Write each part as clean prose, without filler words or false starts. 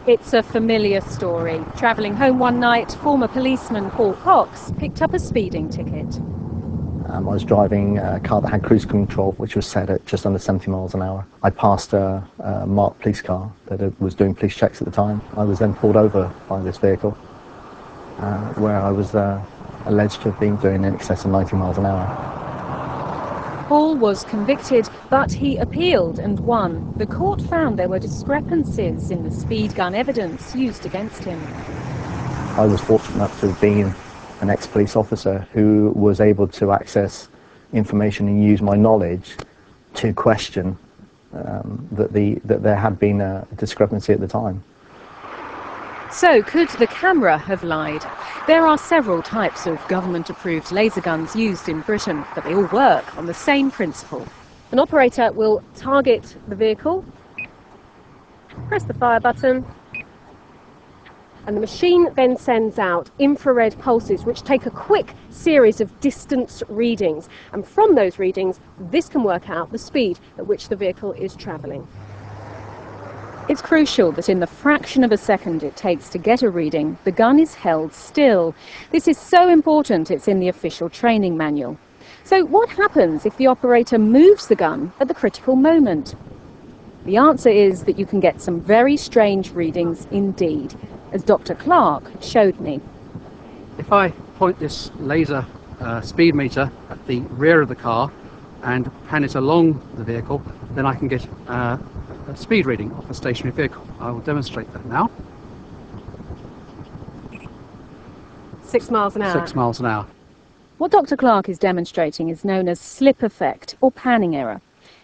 It's a familiar story. Travelling home one night, former policeman Paul Cox picked up a speeding ticket. I was driving a car that had cruise control, which was set at just under 70 miles an hour. I passed a marked police car that was doing police checks at the time. I was then pulled over by this vehicle, where I was alleged to have been doing in excess of 90 miles an hour. Paul was convicted, but he appealed and won. The court found there were discrepancies in the speed gun evidence used against him. I was fortunate enough to have been an ex-police officer who was able to access information and use my knowledge to question that there had been a discrepancy at the time. So, could the camera have lied? There are several types of government-approved laser guns used in Britain, but they all work on the same principle. An operator will target the vehicle, press the fire button, and the machine then sends out infrared pulses which take a quick series of distance readings. And from those readings, this can work out the speed at which the vehicle is travelling. It's crucial that in the fraction of a second it takes to get a reading, the gun is held still. This is so important it's in the official training manual. So what happens if the operator moves the gun at the critical moment? The answer is that you can get some very strange readings indeed, as Dr. Clark showed me. If I point this laser speed meter at the rear of the car and pan it along the vehicle, then I can get a speed reading of a stationary vehicle. I will demonstrate that now. 6 miles an hour. 6 miles an hour. What Dr. Clark is demonstrating is known as slip effect or panning error.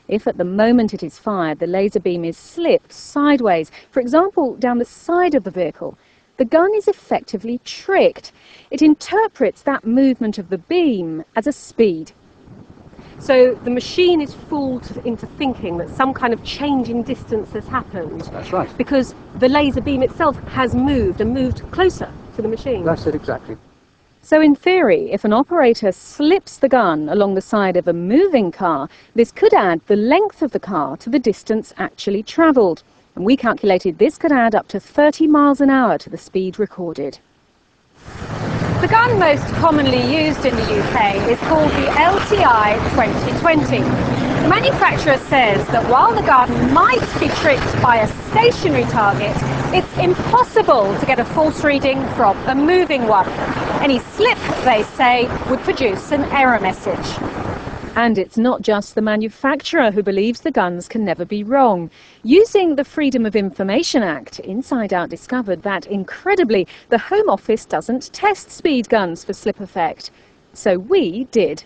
If at the moment it is fired, the laser beam is slipped sideways, for example, down the side of the vehicle, the gun is effectively tricked. It interprets that movement of the beam as a speed. So the machine is fooled into thinking that some kind of change in distance has happened. That's right. Because the laser beam itself has moved and moved closer to the machine. That's it exactly. So in theory, if an operator slips the gun along the side of a moving car, this could add the length of the car to the distance actually travelled. And we calculated this could add up to 30 miles an hour to the speed recorded. The gun most commonly used in the UK is called the LTI 2020. The manufacturer says that while the gun might be tricked by a stationary target, it's impossible to get a false reading from a moving one. Any slip, they say, would produce an error message. And it's not just the manufacturer who believes the guns can never be wrong. Using the Freedom of Information Act, Inside Out discovered that, incredibly, the Home Office doesn't test speed guns for slip effect. So we did.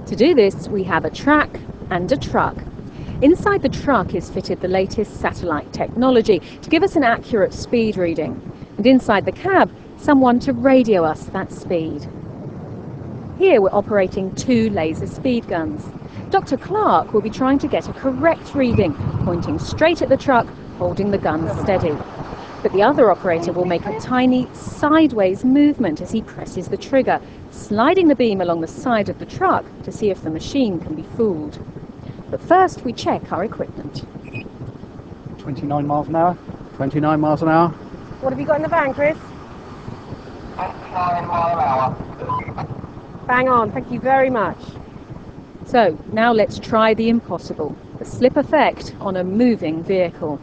To do this, we have a track and a truck. Inside the truck is fitted the latest satellite technology to give us an accurate speed reading. And inside the cab, someone to radio us that speed. Here we're operating 2 laser speed guns. Dr. Clark will be trying to get a correct reading, pointing straight at the truck, holding the gun steady. But the other operator will make a tiny sideways movement as he presses the trigger, sliding the beam along the side of the truck to see if the machine can be fooled. But first we check our equipment. 29 miles an hour. 29 miles an hour. What have you got in the van, Chris? 29 miles an hour. Bang on, thank you very much. So, now let's try the impossible, the slip effect on a moving vehicle.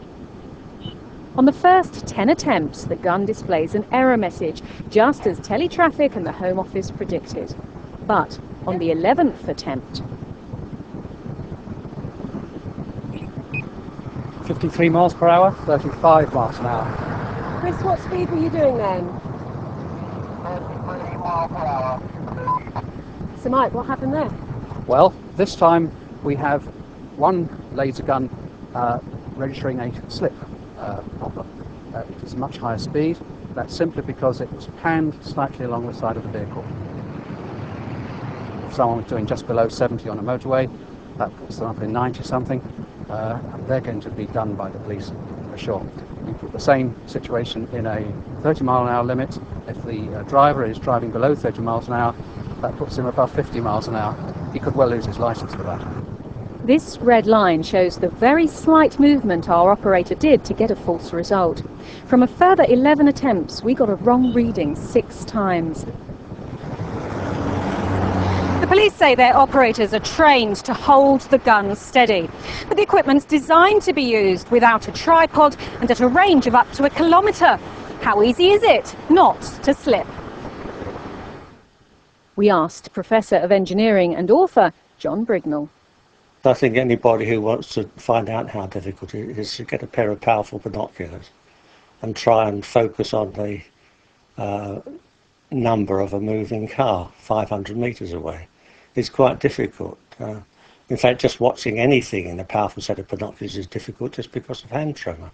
On the first 10 attempts, the gun displays an error message, just as Teletraffic and the Home Office predicted. But on the 11th attempt... 53 miles per hour. 35 miles an hour. Chris, what speed were you doing then? 33 miles per hour. So Mike, what happened there? Well, this time we have one laser gun registering a slip problem. It is much higher speed. That's simply because it was panned slightly along the side of the vehicle. If someone was doing just below 70 on a motorway, that puts them up in 90 something. They're going to be done by the police for sure. You put the same situation in a 30 mile an hour limit. If the driver is driving below 30 miles an hour, that puts him above 50 miles an hour. He could well lose his license for that. This red line shows the very slight movement our operator did to get a false result. From a further 11 attempts, we got a wrong reading 6 times. The police say their operators are trained to hold the gun steady, but the equipment's designed to be used without a tripod and at a range of up to 1 kilometre. How easy is it not to slip? We asked Professor of Engineering and author John Brignall. I think anybody who wants to find out how difficult it is to get a pair of powerful binoculars and try and focus on the number of a moving car 500 metres away is quite difficult. In fact, just watching anything in a powerful set of binoculars is difficult just because of hand tremor.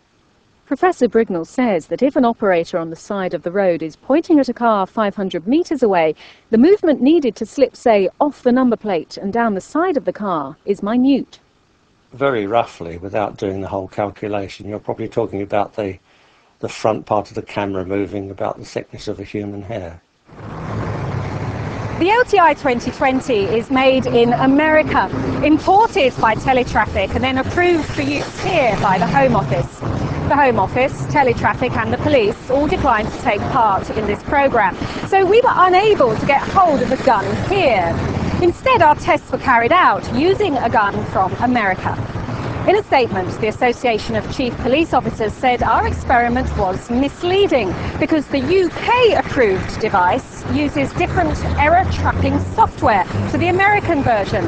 Professor Brignall says that if an operator on the side of the road is pointing at a car 500 metres away, the movement needed to slip, say, off the number plate and down the side of the car is minute. Very roughly, without doing the whole calculation, you're probably talking about the front part of the camera moving about the thickness of a human hair. The LTI 2020 is made in America, imported by Teletraffic and then approved for use here by the Home Office. The Home Office, Teletraffic and the police all declined to take part in this programme, so we were unable to get hold of the gun here. Instead, our tests were carried out using a gun from America. In a statement, the Association of Chief Police Officers said our experiment was misleading because the UK-approved device uses different error trapping software to the American version.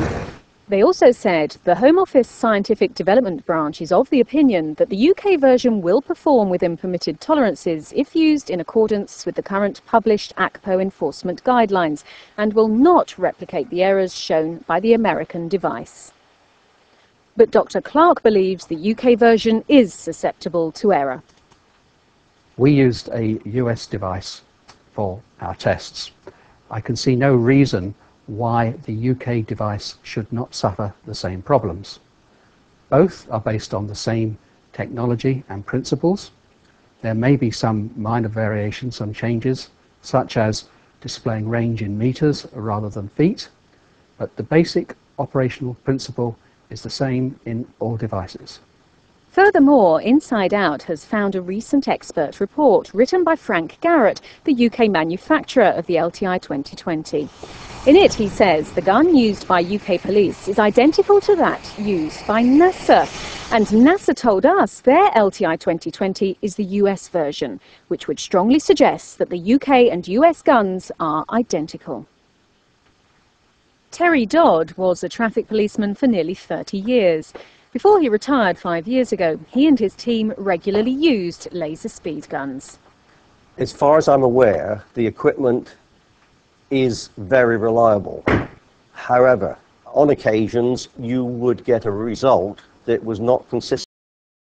They also said the Home Office Scientific Development Branch is of the opinion that the UK version will perform within permitted tolerances if used in accordance with the current published ACPO enforcement guidelines and will not replicate the errors shown by the American device. But Dr. Clark believes the UK version is susceptible to error. We used a US device for our tests. I can see no reason why the UK device should not suffer the same problems. Both are based on the same technology and principles. There may be some minor variations, some changes, such as displaying range in meters rather than feet, but the basic operational principle is the same in all devices. Furthermore, Inside Out has found a recent expert report written by Frank Garrett, the UK manufacturer of the LTI 2020. In it, he says the gun used by UK police is identical to that used by NASA. And NASA told us their LTI 2020 is the US version, which would strongly suggest that the UK and US guns are identical. Terry Dodd was a traffic policeman for nearly 30 years. Before he retired 5 years ago, he and his team regularly used laser speed guns. As far as I'm aware, the equipment is very reliable. However, on occasions, you would get a result that was not consistent